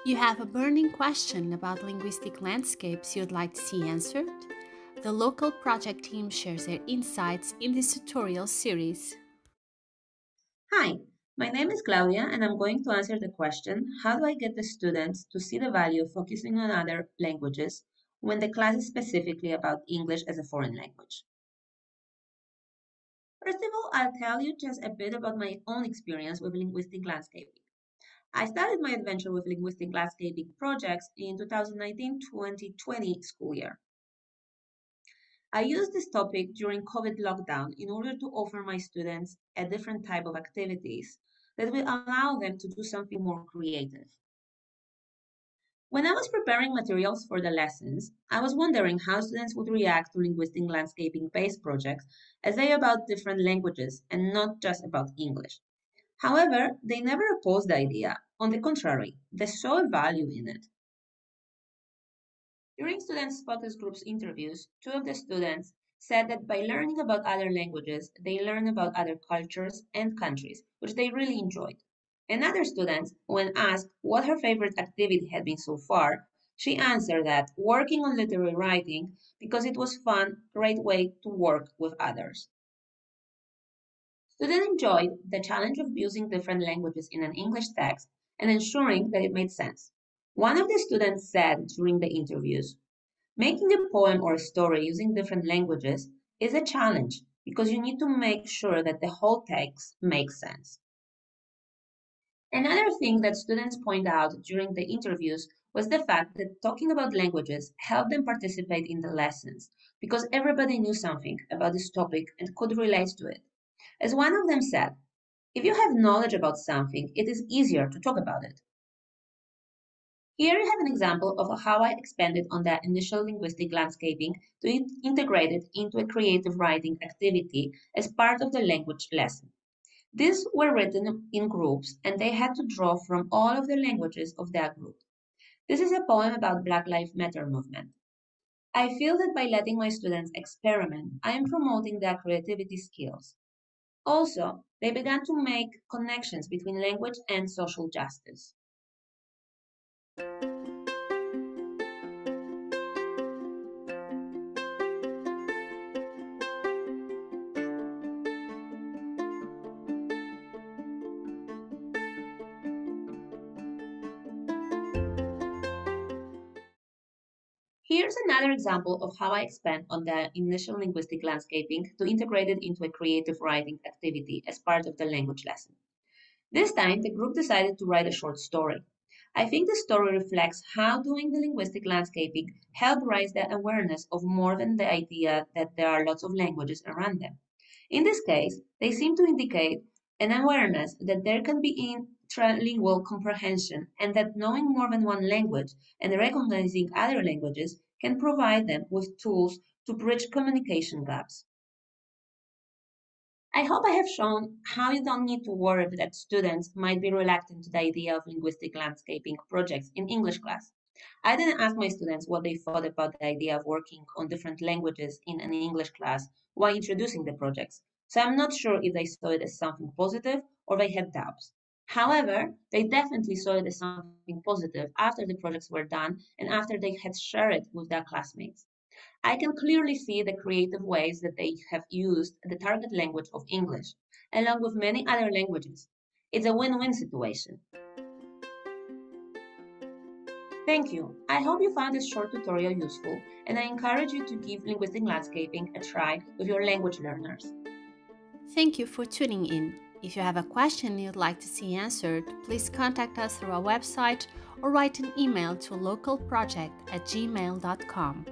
You have a burning question about linguistic landscapes you'd like to see answered? The Locall project team shares their insights in this tutorial series. Hi, my name is Claudia and I'm going to answer the question, how do I get the students to see the value of focusing on other languages when the class is specifically about English as a foreign language? First of all, I'll tell you just a bit about my own experience with linguistic landscaping. I started my adventure with linguistic landscaping projects in 2019-2020 school year. I used this topic during COVID lockdown in order to offer my students a different type of activities that will allow them to do something more creative. When I was preparing materials for the lessons, I was wondering how students would react to linguistic landscaping-based projects as they are about different languages and not just about English. However, they never opposed the idea. On the contrary, they saw a value in it. During students' focus groups interviews, two of the students said that by learning about other languages, they learn about other cultures and countries, which they really enjoyed. Another student, when asked what her favorite activity had been so far, she answered that working on literary writing because it was fun, great way to work with others. Students enjoyed the challenge of using different languages in an English text and ensuring that it made sense. One of the students said during the interviews, making a poem or a story using different languages is a challenge because you need to make sure that the whole text makes sense. Another thing that students point out during the interviews was the fact that talking about languages helped them participate in the lessons because everybody knew something about this topic and could relate to it. As one of them said, if you have knowledge about something, it is easier to talk about it. Here you have an example of how I expanded on that initial linguistic landscaping to integrate it into a creative writing activity as part of the language lesson. These were written in groups and they had to draw from all of the languages of their group. This is a poem about Black Lives Matter movement. I feel that by letting my students experiment, I am promoting their creativity skills. Also, they began to make connections between language and social justice. Here's another example of how I expand on the initial linguistic landscaping to integrate it into a creative writing activity as part of the language lesson. This time, the group decided to write a short story. I think the story reflects how doing the linguistic landscaping helped raise the awareness of more than the idea that there are lots of languages around them. In this case, they seem to indicate an awareness that there can be intralingual comprehension and that knowing more than one language and recognizing other languages can provide them with tools to bridge communication gaps. I hope I have shown how you don't need to worry that students might be reluctant to the idea of linguistic landscaping projects in English class. I didn't ask my students what they thought about the idea of working on different languages in an English class while introducing the projects, so I'm not sure if they saw it as something positive or they had doubts. However, they definitely saw it as something positive after the projects were done and after they had shared it with their classmates. I can clearly see the creative ways that they have used the target language of English, along with many other languages. It's a win-win situation. Thank you. I hope you found this short tutorial useful, and I encourage you to give linguistic landscaping a try with your language learners. Thank you for tuning in. If you have a question you'd like to see answered, please contact us through our website or write an email to localproject@gmail.com.